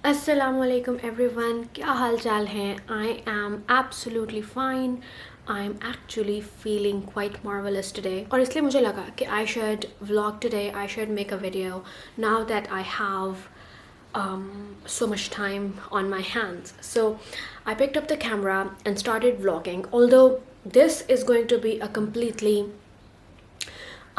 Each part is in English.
Assalamualaikum everyone, क्या हाल चाल हैं? I am absolutely fine. I'm actually feeling quite marvelous today. और इसलिए मुझे लगा कि I should vlog today. I should make a video now that I have so much time on my hands. So I picked up the camera and started vlogging. Although this is going to be a completely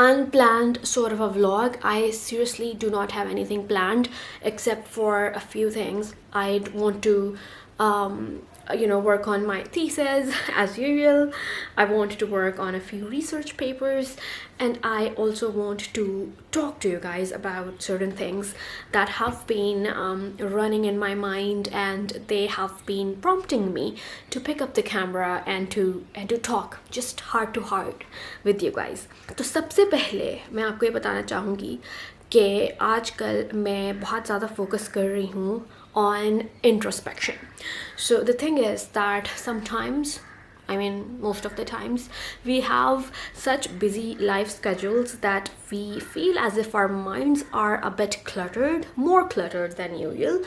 unplanned sort of a vlog. I seriously do not have anything planned except for a few things. I want to work on my thesis as usual. I want to work on a few research papers, and I also want to talk to you guys about certain things that have been running in my mind, and they have been prompting me to pick up the camera and to talk just heart to heart with you guys. तो सबसे पहले मैं आपको ये बताना चाहूँगी कि आजकल मैं बहुत ज़्यादा फोकस कर रही हूँ on introspection. So the thing is that sometimes, I mean most of the times, we have such busy life schedules that we feel as if our minds are a bit cluttered, more cluttered than usual,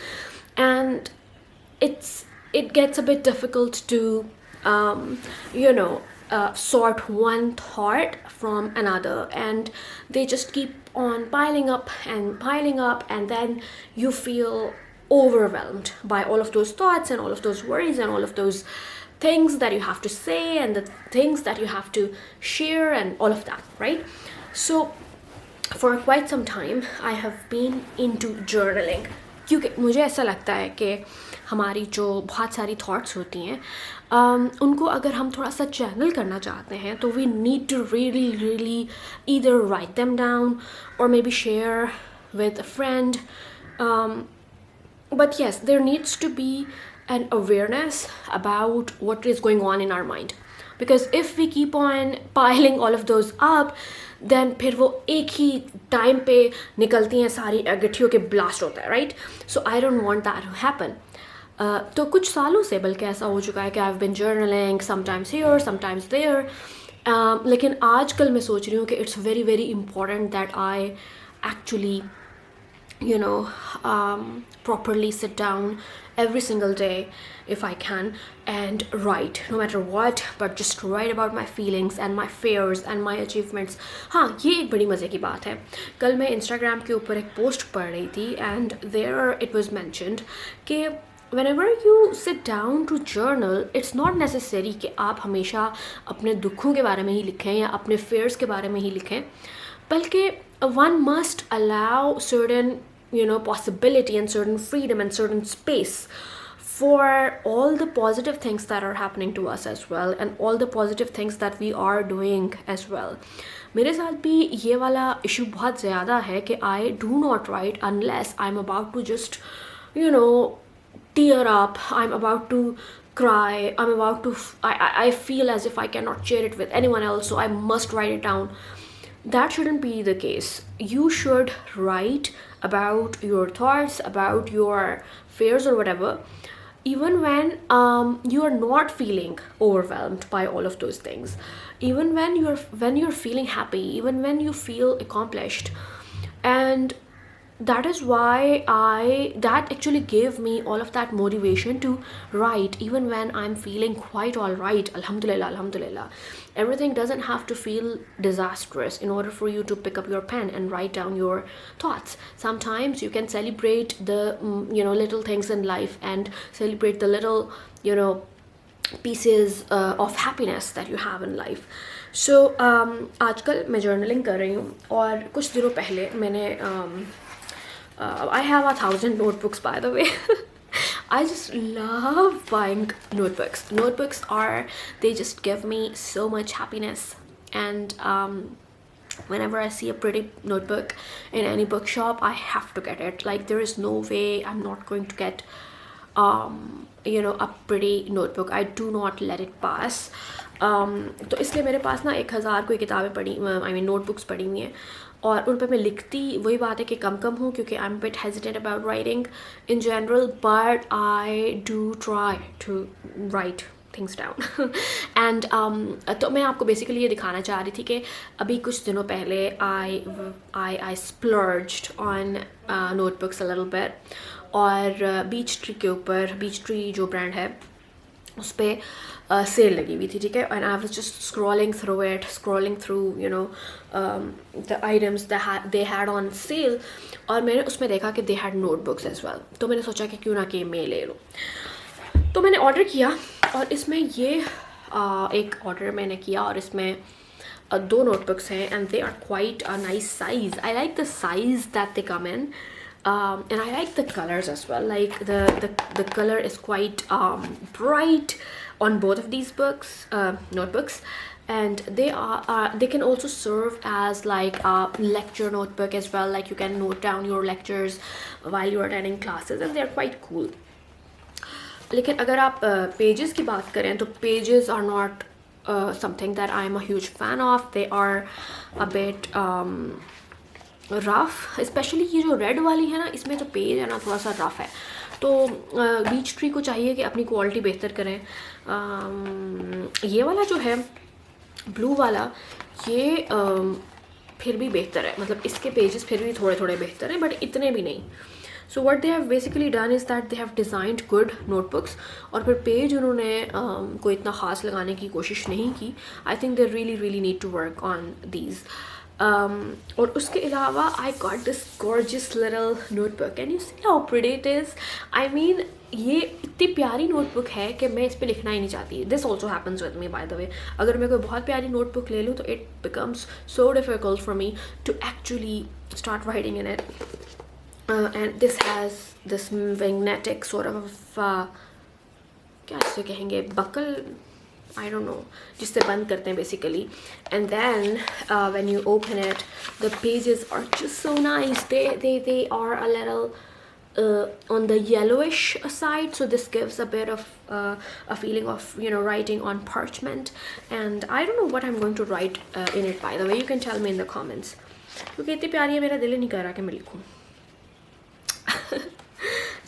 and it gets a bit difficult to sort one thought from another, and they just keep on piling up, and then you feel overwhelmed by all of those thoughts and all of those worries and all of those things that you have to say and the things that you have to share and all of that, right? So for quite some time I have been into journaling, क्योंकि मुझे ऐसा लगता है कि हमारी जो बहुत सारी थॉट्स होती हैं उनको अगर हम थोड़ा सा चैनल करना चाहते हैं तो we need to really either write them down or maybe share with a friend. But yes, there needs to be an awareness about what is going on in our mind, because if we keep on piling all of those up, then फिर वो एक ही time पे निकलती हैं सारी गठियों के blast होता है, right? So I don't want that to happen. तो कुछ सालों से बल्कि ऐसा हो चुका है कि I have been journaling sometimes here sometimes there, लेकिन आजकल मैं सोच रही हूँ कि it's very very important that I actually properly sit down every single day if I can and write, no matter what, but just write about my feelings and my fears and my achievements. हाँ, ये एक बड़ी मज़े की बात है. कल मैं Instagram के ऊपर एक पोस्ट पढ़ रही थी and there it was mentioned कि whenever you sit down to journal, it's not necessary कि आप हमेशा अपने दुखों के बारे में ही लिखें या अपने fears के बारे में ही लिखें, बल्कि one must allow certain possibility and certain freedom and certain space for all the positive things that are happening to us as well, and all the positive things that we are doing as well. मेरे साथ भी ये वाला issue बहुत ज़्यादा है कि I do not write unless I'm about to just tear up, I'm about to cry, I'm about to I feel as if I cannot share it with anyone else, so I must write it down. That shouldn't be the case. You should write about your thoughts, about your fears or whatever, even when you are not feeling overwhelmed by all of those things, even when you're feeling happy, even when you feel accomplished. And that is why that actually gave me all of that motivation to write, even when I'm feeling quite all right. Alhamdulillah. Everything doesn't have to feel disastrous in order for you to pick up your pen and write down your thoughts. Sometimes you can celebrate the little things in life and celebrate the little pieces of happiness that you have in life. So आजकल मैं journaling कर रही हूँ, और कुछ दिनों पहले मैंने I have 1,000 notebooks, by the way. I just love buying notebooks. Notebooks they just give me so much happiness. And whenever I see a pretty notebook in any bookshop, I have to get it. Like, there is no way I'm not going to get a pretty notebook. I do not let it pass. तो इसलिए मेरे पास ना 1,000 कोई किताबें पढ़ी, I mean notebooks पढ़ी हुई हैं, और उन पर मैं लिखती वही बात है कि कम हूँ, क्योंकि I am bit hesitate about writing in general, but I do try to write things down. And तो मैं आपको बेसिकली ये दिखाना चाह रही थी कि अभी कुछ दिनों पहले आई splurged on notebooks a little bit, और बीच ट्री के ऊपर, बीच ट्री जो ब्रांड है उस पर सेल लगी हुई थी, ठीक है. And I was just scrolling through you know the items they had on sale, और मैंने उसमें देखा कि they had notebooks as well. तो मैंने सोचा कि क्यों ना कि मैं ले लूँ. तो मैंने ऑर्डर किया, और इसमें ये एक ऑर्डर मैंने किया, और इसमें 2 notebooks हैं, and they are quite a nice size. I like the size that they come in, and I like the colors as well. Like the color is quite bright on both of these notebooks, and they can also serve as like a lecture notebook as well. Like you can note down your lectures while you're attending classes, and they're quite cool. लेकिन अगर आप pages की बात करें तो pages are not something that I'm a huge fan of. They are a bit rough, especially ये जो red वाली है ना, इसमें जो पेज है ना थोड़ा सा रफ है. तो बीच ट्री को चाहिए कि अपनी क्वालिटी बेहतर करें. ये वाला जो है ब्लू वाला, ये फिर भी बेहतर है, मतलब इसके पेजेस फिर भी थोड़े थोड़े बेहतर हैं, बट इतने भी नहीं. So what they have basically done is that they have designed good notebooks, और फिर पेज उन्होंने कोई इतना ख़ास लगाने की कोशिश नहीं की. I think they really need to work on these. और उसके अलावा I got this gorgeous little notebook. Can you see how pretty it is? I mean, ये इतनी प्यारी नोटबुक है कि मैं इस पर लिखना ही नहीं चाहती. This also happens with me, by the way. अगर मैं कोई बहुत प्यारी नोटबुक ले लूँ तो it becomes so difficult for me to actually start writing in it. And this has this magnetic sort of क्या इसे कहेंगे, buckle, I don't know, जिससे बंद करते हैं basically. And then when you open it, the pages are just so nice. They are a little on the yellowish side, so this gives a bit of a feeling of, you know, writing on parchment. And I don't know what I'm going to write in it, by the way. You can tell me in the comments. क्योंकि इतनी प्यारी है, मेरा दिल नहीं कर रहा कि मैं लिखूँ.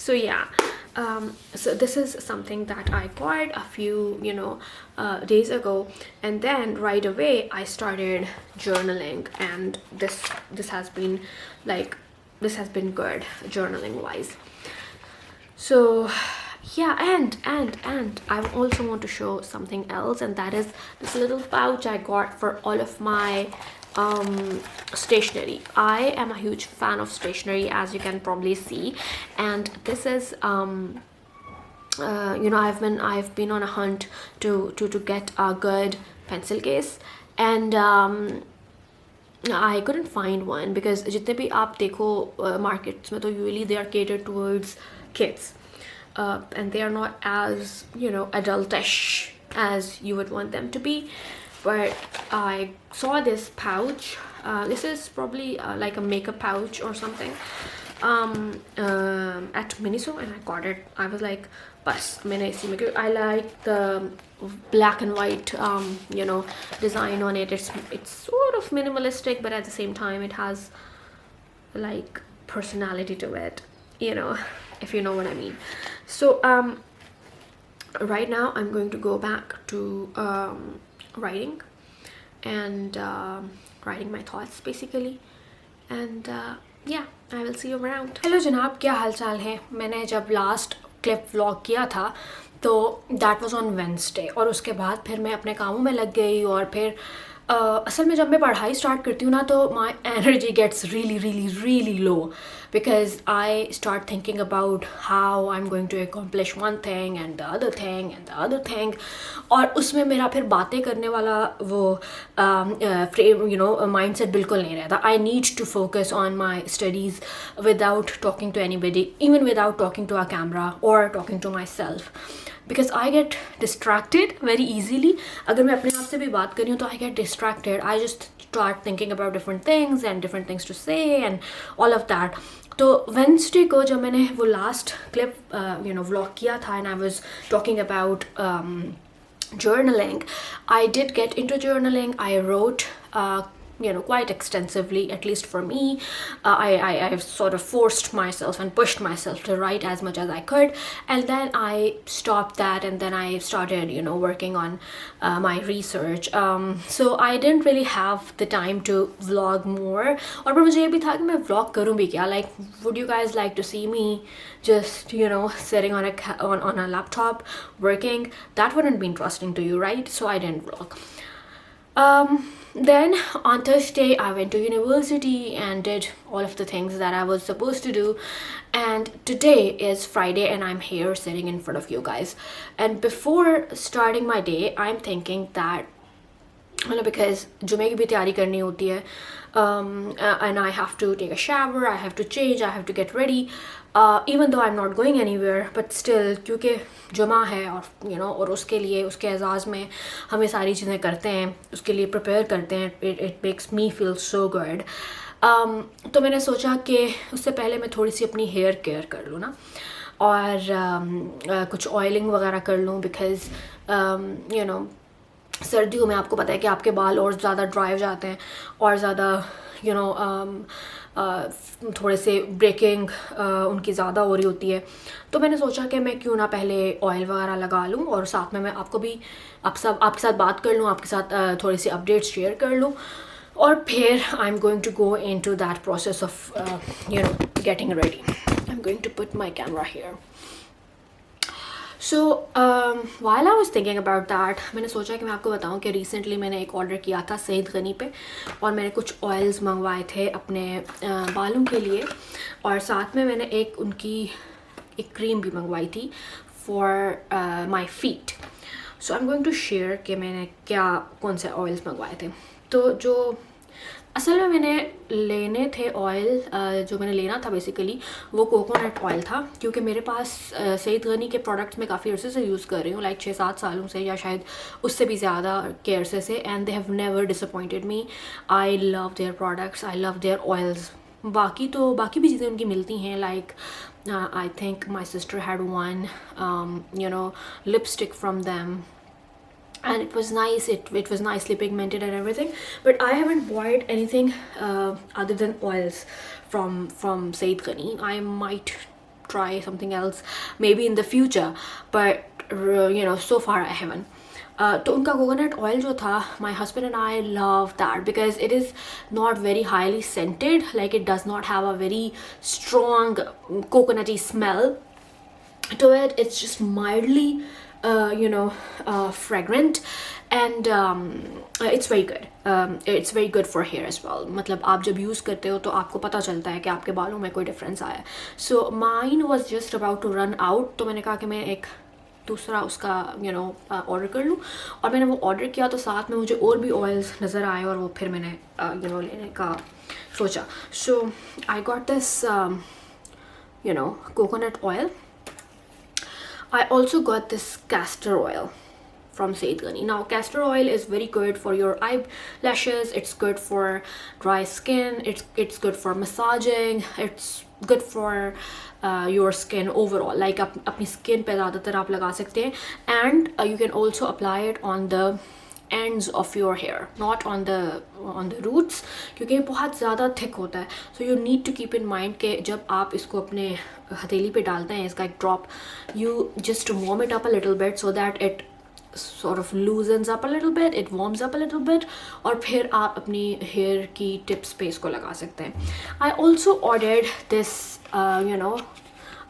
So yeah, so this is something that I got a few days ago, and then right away I started journaling, and this has been good journaling wise. So yeah, and I also want to show something else, and that is this little pouch I got for all of my stationery. I am a huge fan of stationery, as you can probably see, and this is I've been on a hunt to get a good pencil case, and I couldn't find one, because जितने भी आप देखो markets में तो usually they are catered towards kids, and they are not as adultish as you would want them to be. But I saw this pouch. This is probably like a makeup pouch or something at Miniso, and I got it. I was like, bus, maine isi mein, I like the black and white design on it. It's sort of minimalistic, but at the same time it has like personality to it, if you know what I mean. So right now I'm going to go back to writing and writing my thoughts basically, and yeah, I will see you around. Hello जनाब, क्या हाल चाल है. मैंने जब last clip vlog किया था तो that was on Wednesday, और उसके बाद फिर मैं अपने कामों में लग गई, और फिर असल में जब मैं पढ़ाई स्टार्ट करती हूँ ना तो my energy gets really low, because I start thinking about how I'm going to accomplish one thing and the other thing and the other thing, और उसमें मेरा फिर बातें करने वाला वो फ्रेम माइंडसेट बिल्कुल नहीं रहता. I need to focus on my studies without talking to anybody, even without talking to a camera or talking to myself, because I get distracted very easily. अगर मैं अपने आप से भी बात कर रही हूँ तो I get distracted. I just start thinking about different things and different things to say and all of that. तो वेंसडे को जब मैंने वो लास्ट क्लिप व्लॉग किया था, and I was talking about journaling, I did get into journaling. I wrote quite extensively, at least for me. I have sort of forced myself and pushed myself to write as much as I could, and then I stopped that, and then I started working on my research. So I didn't really have the time to vlog more. और पर मुझे ये भी था कि मैं vlog करूँ भी क्या, like would you guys like to see me just sitting on a laptop working? That wouldn't be interesting to you, right? So I didn't vlog. Then on Thursday, I went to university and did all of the things that I was supposed to do. And today is Friday, and I'm here sitting in front of you guys. And before starting my day, I'm thinking that, because जुमे की भी तैयारी करनी होती है, and I have to take a shower, I have to change, I have to get ready, even though I'm not going anywhere, but still क्योंकि जुमा है और और उसके लिए, उसके एजाज़ में हमें सारी चीज़ें करते हैं, उसके लिए प्रिपेयर करते हैं. It makes me feel so good. तो मैंने सोचा कि उससे पहले मैं थोड़ी सी अपनी हेयर केयर कर लूँ ना, और कुछ ऑयलिंग वगैरह कर लूँ, बिकॉज़ सर्दियों में आपको पता है कि आपके बाल और ज़्यादा ड्राई हो जाते हैं और ज़्यादा थोड़े से ब्रेकिंग उनकी ज़्यादा हो रही होती है. तो मैंने सोचा कि मैं क्यों ना पहले ऑयल वगैरह लगा लूँ और साथ में मैं आपके साथ बात कर लूँ, आपके साथ थोड़ी सी अपडेट्स शेयर कर लूँ, और फिर I am going to go into that process of getting ready. I am going to put my camera here. So while I was thinking about that, मैंने सोचा कि मैं आपको बताऊं कि रिसेंटली मैंने एक ऑर्डर किया था सईद गनी पे, और मैंने कुछ ऑयल्स मंगवाए थे अपने बालों के लिए, और साथ में मैंने उनकी एक क्रीम भी मंगवाई थी for my feet. So I am going to share कि मैंने कौन से ऑयल्स मंगवाए थे. तो जो असल में मैंने लेने थे ऑयल, जो मैंने लेना था बेसिकली वो कोकोनट ऑयल था, क्योंकि मेरे पास सईद गनी के प्रोडक्ट्स मैं काफ़ी अर्से से यूज़ कर रही हूँ, लाइक 6-7 सालों से, या शायद उससे भी ज़्यादा के अरसे से, and they have never disappointed me. I love their products, I love their oils. बाकी भी चीज़ें उनकी मिलती हैं, like I think my sister had one lipstick from them, and it was nice, it was nicely pigmented and everything, but I haven't bought anything other than oils from Said Ghani. I might try something else maybe in the future, but so far I haven't. तो उनका coconut oil जो था, my husband and I love that because it is not very highly scented, like it does not have a very strong coconutty smell to it. It's just mildly fragrant, and it's very good. It's very good for hair as well. मतलब आप जब use करते हो तो आपको पता चलता है कि आपके बालों में कोई डिफरेंस आया है. So mine was just about to run out, तो मैंने कहा कि मैं एक दूसरा उसका ऑर्डर कर लूँ, और मैंने वो ऑर्डर किया तो साथ में मुझे और भी ऑयल्स नज़र आए, और वो फिर मैंने लेने का सोचा. So I got this coconut oil. I also got this castor oil from Said Ghani. Now castor oil is very good for your eyelashes, it's good for dry skin, it's good for massaging, it's good for your skin overall, like अपनी skin पे ज़्यादातर आप लगा सकते हैं, and you can also apply it on the ends of your hair, not on the roots, क्योंकि ये बहुत ज़्यादा thick होता है. So you need to keep in mind कि जब आप इसको अपने हथेली पे डालते हैं, इसका एक drop, you just warm it up a little bit so that it sort of loosens up a little bit, it warms up a little bit, और फिर आप अपनी hair की tips पे इसको लगा सकते हैं. I also ordered this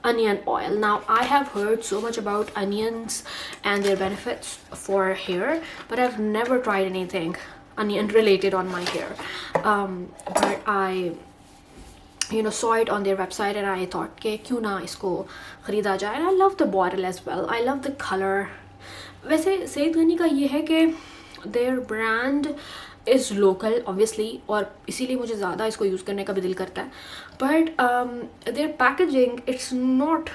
onion oil. Now I have heard so much about onions and their benefits for hair, but I've never tried anything onion related on my hair, but I saw it on their website and I thought कि क्यों ना इसको ख़रीदा जाए. And I love the bottle as well, I love the color. वैसे सईद गनी का ये है कि their brand is local obviously, और इसीलिए मुझे ज़्यादा इसको यूज़ करने का भी दिल करता है, but their packaging, it's not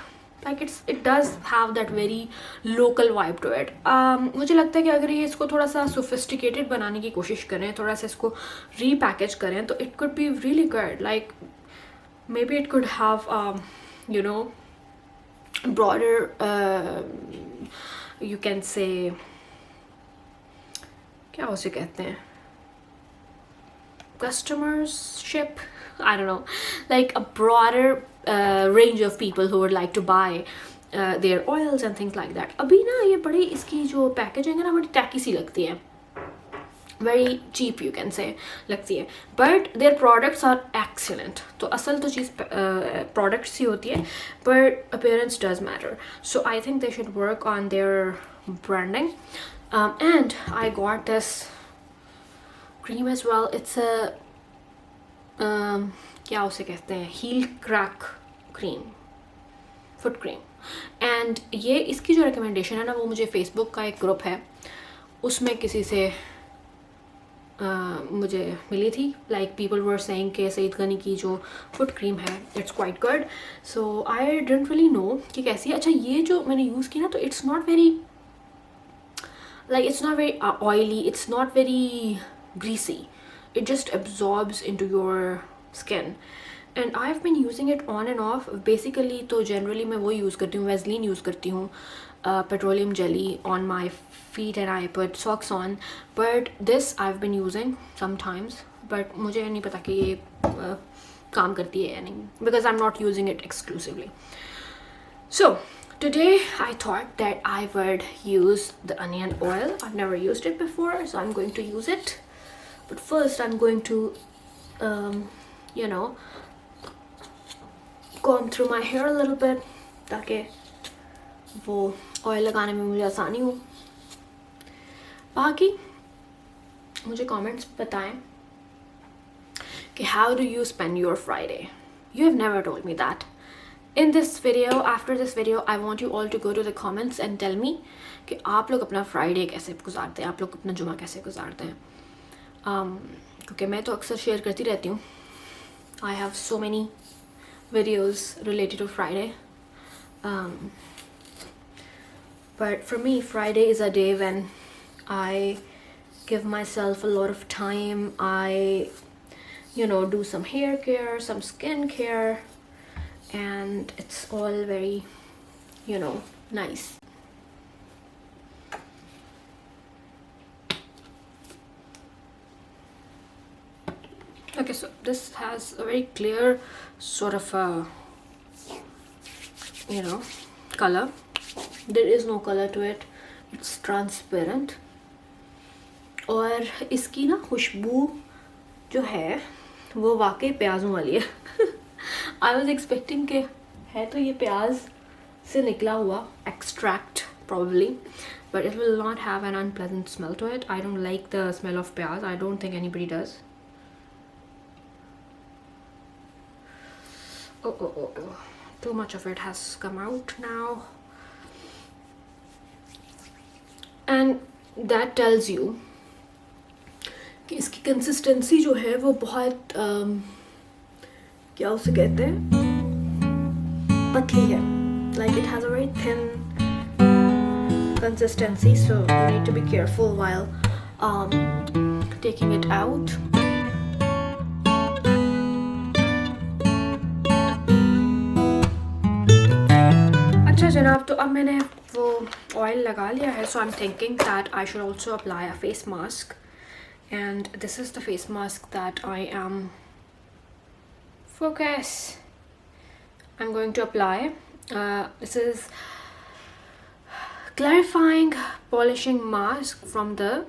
like it does have that very local vibe to it. मुझे लगता है कि अगर ये इसको थोड़ा सा sophisticated बनाने की कोशिश करें, थोड़ा सा इसको repackage करें, तो it could be really good. Like maybe it could have broader you can say, क्या उसे कहते हैं, customership, I don't know, like a broader range of people who would like to buy their oils and things like that. अभी ना ये बड़ी इसकी जो पैकेजिंग है ना बड़ी टैकी सी लगती है, very cheap you can say लगती है, but their products are excellent. तो असल तो चीज़ products ही होती है, but appearance does matter. So I think they should work on their branding. And I got this cream as well. It's a क्या उसे कहते हैं, heel crack cream, foot cream. And ये इसकी जो recommendation है ना वो मुझे Facebook का एक ग्रुप है उसमें किसी से मुझे मिली थी. लाइक पीपल वर सेइंग कि सईद गनी की जो फुट क्रीम है it's quite good. So I didn't really know कि कैसी है. अच्छा ये जो मैंने यूज़ की ना तो it's not very like it's not very oily, it's not very greasy, it just absorbs into your skin. And I've been using it on and off. Basically तो generally मैं वो यूज़ करती हूँ, Vaseline यूज़ करती हूँ, petroleum jelly on my feet and I put socks on. But this I've been using sometimes, but मुझे नहीं पता कि ये काम करती है या नहीं, because I'm not using it exclusively. So today I thought that I would use the onion oil. I've never used it before, so I'm going to use it. But first I'm going to you know, comb through my hair a little bit ताकि वो oil लगाने में मुझे आसानी हो. बाकी मुझे comments बताएं कि how do you spend your Friday? You have never told me that. In this video, after this video, I want you all to go to the comments and tell me कि आप लोग अपना Friday कैसे गुजारते हैं, आप लोग अपना जुमा कैसे गुजारते हैं. क्योंकि मैं तो अक्सर शेयर करती रहती हूँ. I have so many videos related to Friday. But for me, Friday is a day when I give myself a lot of time. I, you know, do some hair care, some skin care, and it's all very, you know, nice. Okay, so this has a very clear sort of a, you know, color. There is no color to it, it's transparent. और इसकी ना खुशबू जो है वो वाकई प्याज़ों वाली है. I was expecting कि है तो ये प्याज से निकला हुआ extract probably, but it will not have an unpleasant smell to it. I don't like the smell of प्याज. I don't think anybody does. Oh. Too much of it has come out now. And that tells you कि इसकी consistency जो है वो बहुत क्या उसे कहते हैं, पतली है. Like it has a very thin consistency, so you need to be careful while taking it out. अच्छा जनाब, तो अब मैंने वो ऑयल लगा लिया है. So I'm thinking that I should also apply a face mask, and this is the face mask that I am. Focus. I'm going to apply. This is clarifying polishing mask from the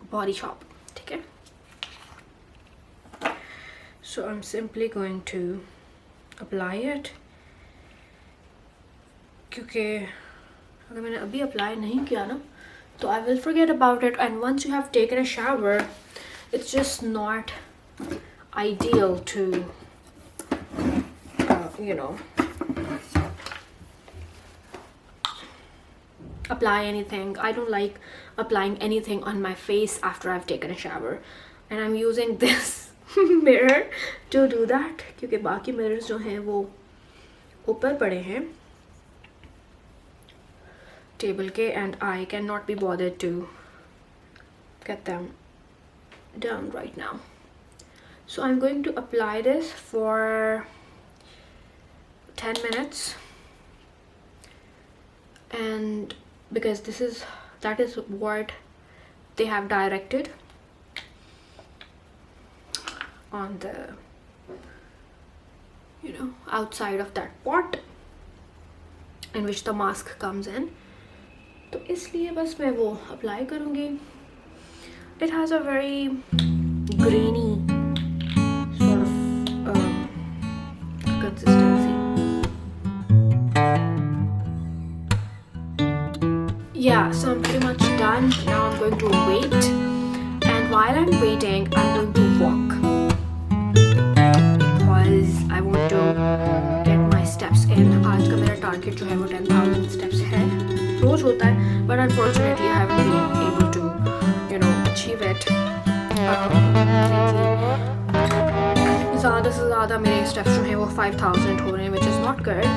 Body Shop. Okay. So I'm simply going to apply it. क्योंकि अगर मैंने अभी apply नहीं किया ना तो I will forget about it, and once you have taken a shower, it's just not ideal to you know, apply anything. I don't like applying anything on my face after I've taken a shower, and I'm using this mirror to do that क्योंकि बाकी mirrors जो हैं वो ऊपर पड़े हैं table के, and I cannot be bothered to get them down right now. So I'm going to apply this for 10 minutes, and because that is what they have directed. on the outside of that pot in which the mask comes in. तो इसलिए बस मैं वो apply करूँगी. It has a very grainy sort of consistency. Yeah, so I'm pretty much done. Now I'm going to wait, and while I'm waiting, I'm going to walk because I want to get my steps in. आज का मेरा target जो है वो 10,000 steps है. रोज होता है, but unfortunately I haven't been able to achieve it. ज़्यादा से ज़्यादा मेरे steps जो हैं वो 5,000 हो रहे हैं, which is not good.